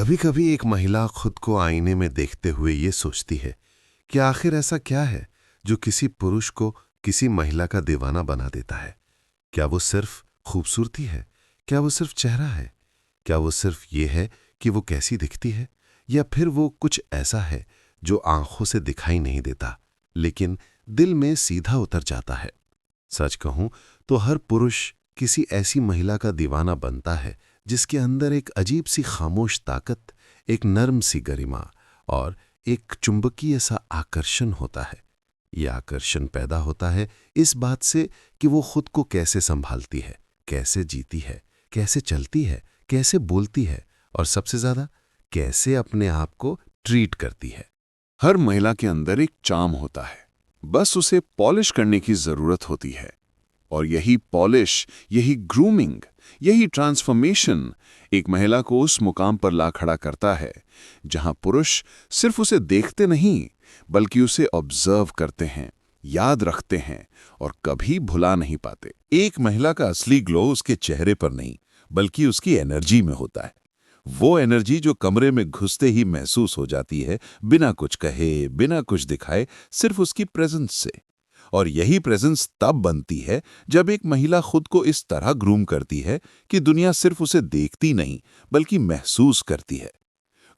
कभी कभी एक महिला खुद को आईने में देखते हुए ये सोचती है कि आखिर ऐसा क्या है जो किसी पुरुष को किसी महिला का दीवाना बना देता है। क्या वो सिर्फ खूबसूरती है? क्या वो सिर्फ चेहरा है? क्या वो सिर्फ ये है कि वो कैसी दिखती है? या फिर वो कुछ ऐसा है जो आंखों से दिखाई नहीं देता लेकिन दिल में सीधा उतर जाता है? सच कहूं तो हर पुरुष किसी ऐसी महिला का दीवाना बनता है जिसके अंदर एक अजीब सी खामोश ताकत, एक नर्म सी गरिमा और एक चुंबकीय सा आकर्षण होता है। यह आकर्षण पैदा होता है इस बात से कि वो खुद को कैसे संभालती है, कैसे जीती है, कैसे चलती है, कैसे बोलती है और सबसे ज्यादा कैसे अपने आप को ट्रीट करती है। हर महिला के अंदर एक चार्म होता है, बस उसे पॉलिश करने की जरूरत होती है। और यही पॉलिश, यही ग्रूमिंग, यही ट्रांसफॉर्मेशन एक महिला को उस मुकाम पर ला खड़ा करता है जहां पुरुष सिर्फ उसे देखते नहीं बल्कि उसे ऑब्जर्व करते हैं, याद रखते हैं और कभी भुला नहीं पाते। एक महिला का असली ग्लो उसके चेहरे पर नहीं बल्कि उसकी एनर्जी में होता है। वो एनर्जी जो कमरे में घुसते ही महसूस हो जाती है, बिना कुछ कहे, बिना कुछ दिखाए, सिर्फ उसकी प्रेजेंस से। और यही प्रेजेंस तब बनती है जब एक महिला खुद को इस तरह ग्रूम करती है कि दुनिया सिर्फ उसे देखती नहीं बल्कि महसूस करती है।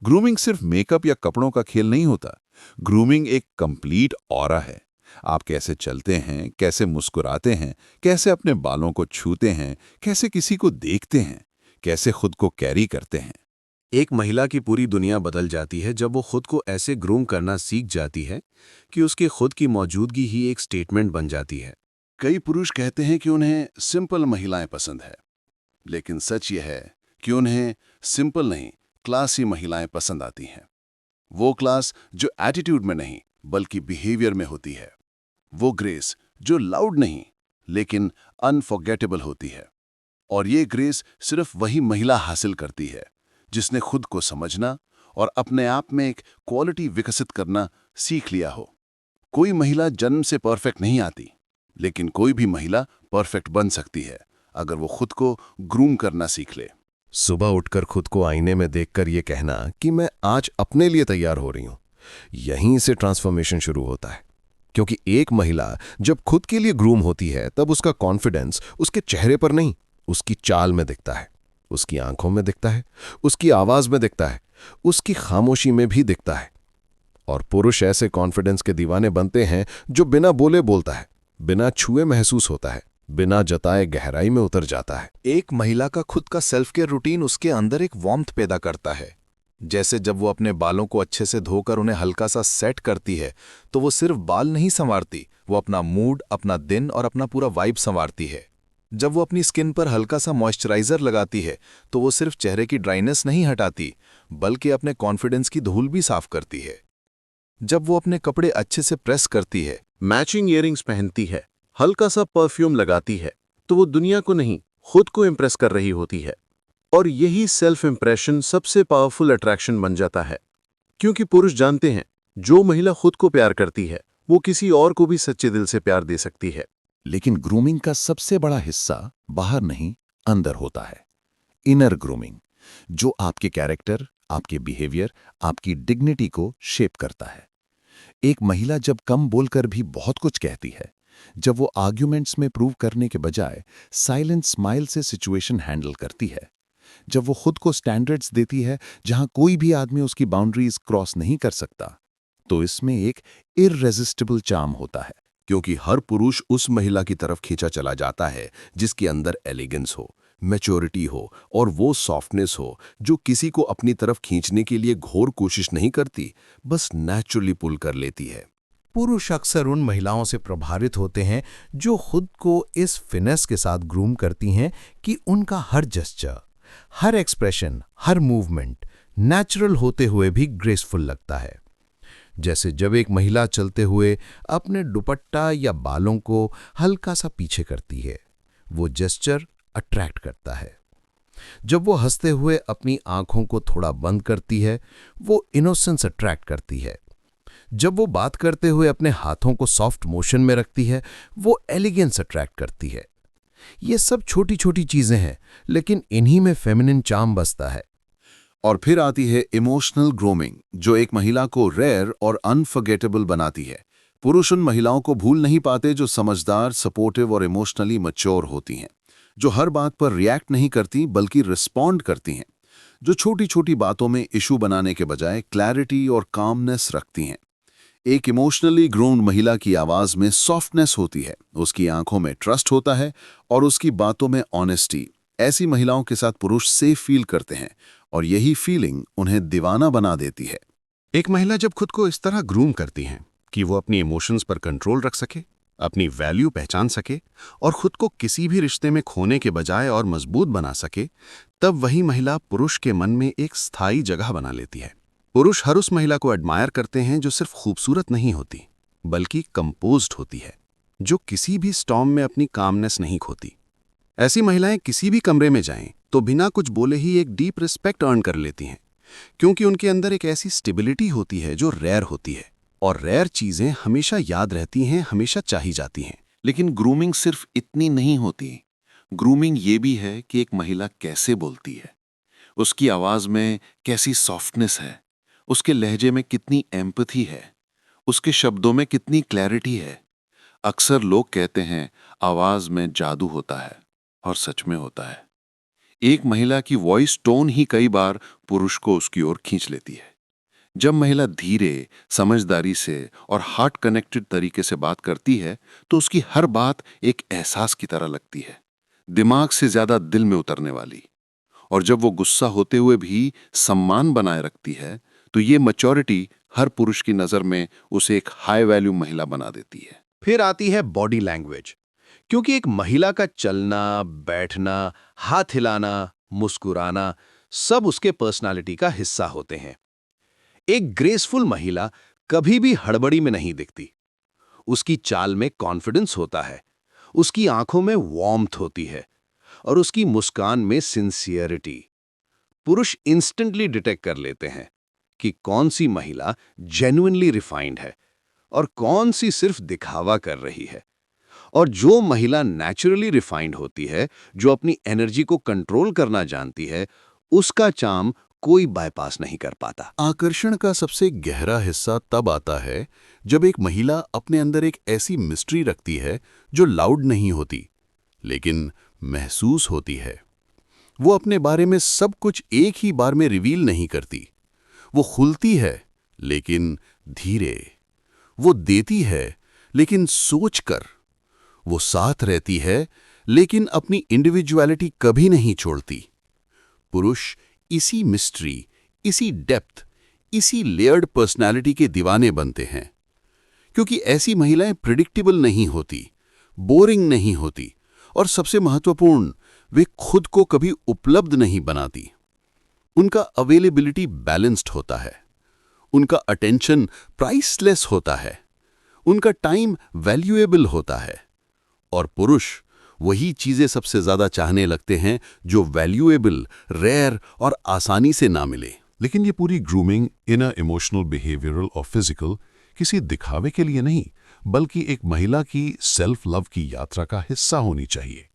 ग्रूमिंग सिर्फ मेकअप या कपड़ों का खेल नहीं होता। ग्रूमिंग एक कंप्लीट ऑरा है। आप कैसे चलते हैं, कैसे मुस्कुराते हैं, कैसे अपने बालों को छूते हैं, कैसे किसी को देखते हैं, कैसे खुद को कैरी करते हैं। एक महिला की पूरी दुनिया बदल जाती है जब वो खुद को ऐसे ग्रूम करना सीख जाती है कि उसकी खुद की मौजूदगी ही एक स्टेटमेंट बन जाती है। कई पुरुष कहते हैं कि उन्हें सिंपल महिलाएं पसंद है, लेकिन सच यह है कि उन्हें सिंपल नहीं, क्लासी महिलाएं पसंद आती हैं। वो क्लास जो एटीट्यूड में नहीं बल्कि बिहेवियर में होती है। वो ग्रेस जो लाउड नहीं लेकिन अनफॉरगेटेबल होती है। और ये ग्रेस सिर्फ वही महिला हासिल करती है जिसने खुद को समझना और अपने आप में एक क्वालिटी विकसित करना सीख लिया हो। कोई महिला जन्म से परफेक्ट नहीं आती, लेकिन कोई भी महिला परफेक्ट बन सकती है अगर वो खुद को ग्रूम करना सीख ले। सुबह उठकर खुद को आईने में देखकर ये कहना कि मैं आज अपने लिए तैयार हो रही हूं, यहीं से ट्रांसफॉर्मेशन शुरू होता है। क्योंकि एक महिला जब खुद के लिए ग्रूम होती है तब उसका कॉन्फिडेंस उसके चेहरे पर नहीं, उसकी चाल में दिखता है, उसकी आंखों में दिखता है, उसकी आवाज में दिखता है, उसकी खामोशी में भी दिखता है। और पुरुष ऐसे कॉन्फिडेंस के दीवाने बनते हैं जो बिना बोले बोलता है, बिना छुए महसूस होता है, बिना जताए गहराई में उतर जाता है। एक महिला का खुद का सेल्फ केयर रूटीन उसके अंदर एक वार्मथ पैदा करता है। जैसे जब वो अपने बालों को अच्छे से धोकर उन्हें हल्का सा सेट करती है तो वो सिर्फ बाल नहीं संवारती, वो अपना मूड, अपना दिन और अपना पूरा वाइब संवारती है। जब वो अपनी स्किन पर हल्का सा मॉइस्चराइजर लगाती है तो वो सिर्फ चेहरे की ड्राइनेस नहीं हटाती बल्कि अपने कॉन्फिडेंस की धूल भी साफ करती है। जब वो अपने कपड़े अच्छे से प्रेस करती है, मैचिंग ईयरिंग्स पहनती है, हल्का सा परफ्यूम लगाती है, तो वो दुनिया को नहीं खुद को इम्प्रेस कर रही होती है। और यही सेल्फ इम्प्रेशन सबसे पावरफुल अट्रैक्शन बन जाता है। क्योंकि पुरुष जानते हैं जो महिला खुद को प्यार करती है वो किसी और को भी सच्चे दिल से प्यार दे सकती है। लेकिन ग्रूमिंग का सबसे बड़ा हिस्सा बाहर नहीं, अंदर होता है। इनर ग्रूमिंग, जो आपके कैरेक्टर, आपके बिहेवियर, आपकी डिग्निटी को शेप करता है। एक महिला जब कम बोलकर भी बहुत कुछ कहती है, जब वो आर्ग्यूमेंट्स में प्रूव करने के बजाय साइलेंट स्माइल से सिचुएशन हैंडल करती है, जब वो खुद को स्टैंडर्ड्स देती है जहां कोई भी आदमी उसकी बाउंड्रीज क्रॉस नहीं कर सकता, तो इसमें एक इररेजिस्टिबल चार्म होता है। क्योंकि हर पुरुष उस महिला की तरफ खींचा चला जाता है जिसके अंदर एलिगेंस हो, मैच्योरिटी हो और वो सॉफ्टनेस हो जो किसी को अपनी तरफ खींचने के लिए घोर कोशिश नहीं करती, बस नेचुरली पुल कर लेती है। पुरुष अक्सर उन महिलाओं से प्रभावित होते हैं जो खुद को इस फिनेस के साथ ग्रूम करती हैं कि उनका हर जेस्चर, हर एक्सप्रेशन, हर मूवमेंट नेचुरल होते हुए भी ग्रेसफुल लगता है। जैसे जब एक महिला चलते हुए अपने दुपट्टा या बालों को हल्का सा पीछे करती है, वो जेस्चर अट्रैक्ट करता है। जब वो हंसते हुए अपनी आंखों को थोड़ा बंद करती है, वो इनोसेंस अट्रैक्ट करती है। जब वो बात करते हुए अपने हाथों को सॉफ्ट मोशन में रखती है, वो एलिगेंस अट्रैक्ट करती है। ये सब छोटी छोटी चीजें हैं, लेकिन इन्हीं में फेमिनिन चार्म बसता है। और फिर आती है इमोशनल ग्रूमिंग, जो एक महिला को रेयर और अनफॉरगेटेबल बनाती है। पुरुष उन महिलाओं को भूल नहीं पाते जो समझदार, सपोर्टिव और इमोशनली मैच्योर होती हैं, जो हर बात पर रिएक्ट नहीं करती बल्कि रिस्पॉन्ड करती हैं, जो छोटी छोटी बातों में इशू बनाने के बजाय क्लैरिटी और कामनेस रखती हैं। एक इमोशनली ग्रूम्ड महिला की आवाज में सॉफ्टनेस होती है, उसकी आंखों में ट्रस्ट होता है और उसकी बातों में ऑनेस्टी। ऐसी महिलाओं के साथ पुरुष सेफ फील करते हैं और यही फीलिंग उन्हें दीवाना बना देती है। एक महिला जब खुद को इस तरह ग्रूम करती है कि वो अपनी इमोशंस पर कंट्रोल रख सके, अपनी वैल्यू पहचान सके और खुद को किसी भी रिश्ते में खोने के बजाय और मजबूत बना सके, तब वही महिला पुरुष के मन में एक स्थायी जगह बना लेती है। पुरुष हर उस महिला को एडमायर करते हैं जो सिर्फ खूबसूरत नहीं होती बल्कि कंपोज्ड होती है, जो किसी भी स्टॉर्म में अपनी कामनेस नहीं खोती। ऐसी महिलाएं किसी भी कमरे में जाएं तो बिना कुछ बोले ही एक डीप रिस्पेक्ट अर्न कर लेती हैं, क्योंकि उनके अंदर एक ऐसी स्टेबिलिटी होती है जो रेयर होती है, और रेयर चीजें हमेशा याद रहती हैं, हमेशा चाही जाती हैं। लेकिन ग्रूमिंग सिर्फ इतनी नहीं होती। ग्रूमिंग ये भी है कि एक महिला कैसे बोलती है, उसकी आवाज में कैसी सॉफ्टनेस है, उसके लहजे में कितनी एम्पैथी है, उसके शब्दों में कितनी क्लैरिटी है। अक्सर लोग कहते हैं आवाज में जादू होता है, और सच में होता है। एक महिला की वॉइस टोन ही कई बार पुरुष को उसकी ओर खींच लेती है। जब महिला धीरे, समझदारी से और हार्ट कनेक्टेड तरीके से बात करती है तो उसकी हर बात एक एहसास की तरह लगती है, दिमाग से ज्यादा दिल में उतरने वाली। और जब वो गुस्सा होते हुए भी सम्मान बनाए रखती है तो ये मैच्योरिटी हर पुरुष की नजर में उसे एक हाई वैल्यू महिला बना देती है। फिर आती है बॉडी लैंग्वेज, क्योंकि एक महिला का चलना, बैठना, हाथ हिलाना, मुस्कुराना सब उसके पर्सनालिटी का हिस्सा होते हैं। एक ग्रेसफुल महिला कभी भी हड़बड़ी में नहीं दिखती। उसकी चाल में कॉन्फिडेंस होता है, उसकी आंखों में वार्मथ होती है और उसकी मुस्कान में सिंसियरिटी। पुरुष इंस्टेंटली डिटेक्ट कर लेते हैं कि कौन सी महिला जेन्युइनली रिफाइंड है और कौन सी सिर्फ दिखावा कर रही है। और जो महिला नेचुरली रिफाइंड होती है, जो अपनी एनर्जी को कंट्रोल करना जानती है, उसका चार्म कोई बाईपास नहीं कर पाता। आकर्षण का सबसे गहरा हिस्सा तब आता है जब एक महिला अपने अंदर एक ऐसी मिस्ट्री रखती है जो लाउड नहीं होती लेकिन महसूस होती है। वो अपने बारे में सब कुछ एक ही बार में रिवील नहीं करती। वो खुलती है लेकिन धीरे, वो देती है लेकिन सोचकर, वो साथ रहती है लेकिन अपनी इंडिविजुअलिटी कभी नहीं छोड़ती। पुरुष इसी मिस्ट्री, इसी डेप्थ, इसी लेयर्ड पर्सनालिटी के दीवाने बनते हैं, क्योंकि ऐसी महिलाएं प्रिडिक्टेबल नहीं होती, बोरिंग नहीं होती और सबसे महत्वपूर्ण, वे खुद को कभी उपलब्ध नहीं बनाती। उनका अवेलेबिलिटी बैलेंस्ड होता है, उनका अटेंशन प्राइसलेस होता है, उनका टाइम वैल्यूएबल होता है। और पुरुष वही चीजें सबसे ज्यादा चाहने लगते हैं जो वैल्यूएबल, रेयर और आसानी से ना मिले। लेकिन ये पूरी ग्रूमिंग इनर इमोशनल, बिहेवियरल और फिजिकल किसी दिखावे के लिए नहीं, बल्कि एक महिला की सेल्फ लव की यात्रा का हिस्सा होनी चाहिए।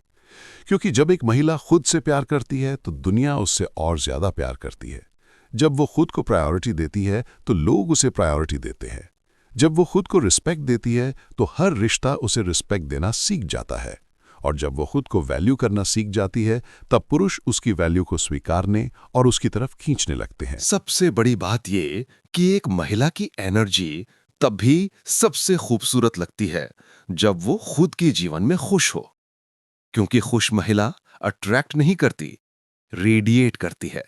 क्योंकि जब एक महिला खुद से प्यार करती है तो दुनिया उससे और ज्यादा प्यार करती है। जब वो खुद को प्रायोरिटी देती है तो लोग उसे प्रायोरिटी देते हैं। जब वो खुद को रिस्पेक्ट देती है तो हर रिश्ता उसे रिस्पेक्ट देना सीख जाता है। और जब वो खुद को वैल्यू करना सीख जाती है तब पुरुष उसकी वैल्यू को स्वीकारने और उसकी तरफ खींचने लगते हैं। सबसे बड़ी बात ये कि एक महिला की एनर्जी तब भी सबसे खूबसूरत लगती है जब वो खुद के जीवन में खुश हो, क्योंकि खुश महिला अट्रैक्ट नहीं करती, रेडिएट करती है।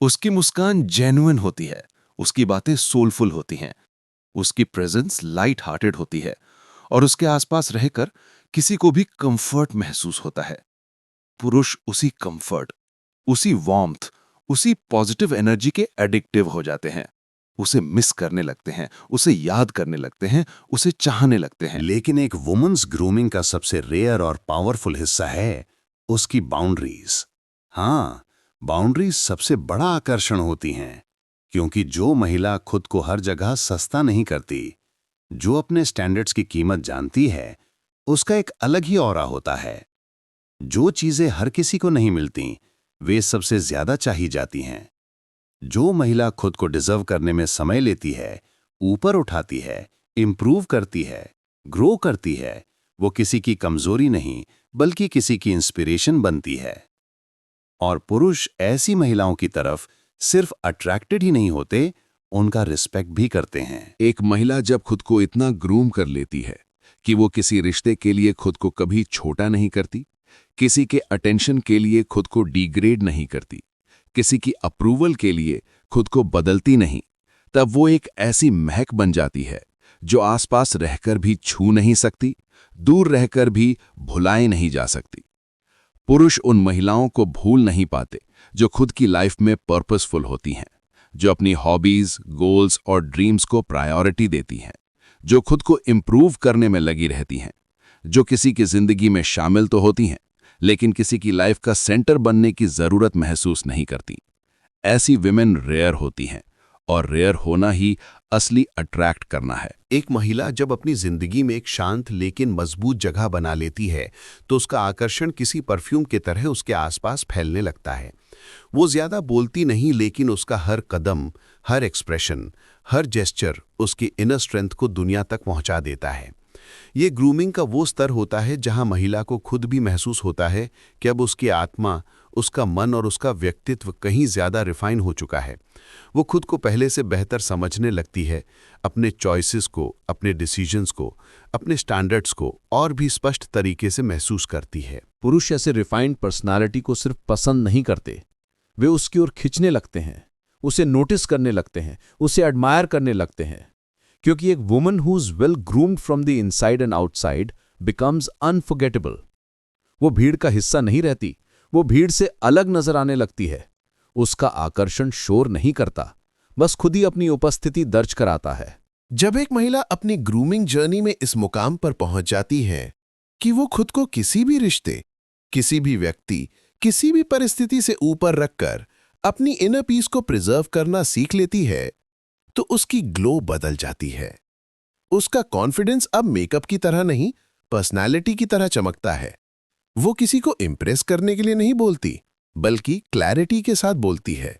उसकी मुस्कान जेन्युइन होती है, उसकी बातें सोलफुल होती हैं, उसकी प्रेजेंस लाइट हार्टेड होती है और उसके आसपास रहकर किसी को भी कंफर्ट महसूस होता है। पुरुष उसी कंफर्ट, उसी वार्मथ, उसी पॉजिटिव एनर्जी के एडिक्टिव हो जाते हैं, उसे मिस करने लगते हैं, उसे याद करने लगते हैं, उसे चाहने लगते हैं। लेकिन एक वुमेन्स ग्रूमिंग का सबसे रेयर और पावरफुल हिस्सा है उसकी बाउंड्रीज। हाँ, बाउंड्रीज सबसे बड़ा आकर्षण होती हैं, क्योंकि जो महिला खुद को हर जगह सस्ता नहीं करती, जो अपने स्टैंडर्ड्स की कीमत जानती है, उसका एक अलग ही ऑरा होता है। जो चीजें हर किसी को नहीं मिलती, वे सबसे ज्यादा चाही जाती हैं। जो महिला खुद को डिजर्व करने में समय लेती है, ऊपर उठाती है, इंप्रूव करती है, ग्रो करती है, वो किसी की कमजोरी नहीं बल्कि किसी की इंस्पिरेशन बनती है। और पुरुष ऐसी महिलाओं की तरफ सिर्फ अट्रैक्टेड ही नहीं होते, उनका रिस्पेक्ट भी करते हैं। एक महिला जब खुद को इतना ग्रूम कर लेती है कि वो किसी रिश्ते के लिए खुद को कभी छोटा नहीं करती, किसी के अटेंशन के लिए खुद को डिग्रेड नहीं करती, किसी की अप्रूवल के लिए खुद को बदलती नहीं, तब वो एक ऐसी महक बन जाती है जो आसपास रहकर भी छू नहीं सकती, दूर रहकर भी भुलाए नहीं जा सकती। पुरुष उन महिलाओं को भूल नहीं पाते जो खुद की लाइफ में पर्पसफुल होती हैं, जो अपनी हॉबीज, गोल्स और ड्रीम्स को प्रायोरिटी देती हैं, जो खुद को इम्प्रूव करने में लगी रहती हैं, जो किसी की जिंदगी में शामिल तो होती हैं लेकिन किसी की लाइफ का सेंटर बनने की जरूरत महसूस नहीं करती। ऐसी विमेन रेयर होती हैं और रेयर होना ही असली अट्रैक्ट करना है। एक महिला जब अपनी जिंदगी में एक शांत लेकिन मजबूत जगह बना लेती है तो उसका आकर्षण किसी परफ्यूम की तरह उसके आसपास फैलने लगता है। वो ज्यादा बोलती नहीं लेकिन उसका हर कदम, हर एक्सप्रेशन, हर जेस्चर उसकी इनर स्ट्रेंथ को दुनिया तक पहुंचा देता है। ये ग्रूमिंग का वो स्तर होता है जहां महिला को खुद भी महसूस होता है कि अब उसकी आत्मा, उसका मन और उसका व्यक्तित्व कहीं ज्यादा रिफाइन हो चुका है। वो खुद को पहले से बेहतर समझने लगती है, अपने चॉइसेस को, अपने डिसीजंस को, अपने स्टैंडर्ड्स को और भी स्पष्ट तरीके से महसूस करती है। पुरुष ऐसे रिफाइंड पर्सनालिटी को सिर्फ पसंद नहीं करते, वे उसकी ओर खिंचने लगते हैं, उसे नोटिस करने लगते हैं, उसे एडमायर करने लगते हैं, क्योंकि एक woman who is well groomed from the inside and outside becomes unforgettable. वो भीड़ का हिस्सा नहीं रहती, वो भीड़ से अलग नजर आने लगती है। उसका आकर्षण शोर नहीं करता, बस खुद ही अपनी उपस्थिति दर्ज कराता है। जब एक महिला अपनी ग्रूमिंग जर्नी में इस मुकाम पर पहुंच जाती है कि वो खुद को किसी भी रिश्ते, किसी भी व्यक्ति, किसी भी परिस्थिति से ऊपर रखकर अपनी इनर पीस को प्रिजर्व करना सीख लेती है, तो उसकी ग्लो बदल जाती है। उसका कॉन्फिडेंस अब मेकअप की तरह नहीं, पर्सनालिटी की तरह चमकता है। वो किसी को इंप्रेस करने के लिए नहीं बोलती, बल्कि क्लैरिटी के साथ बोलती है।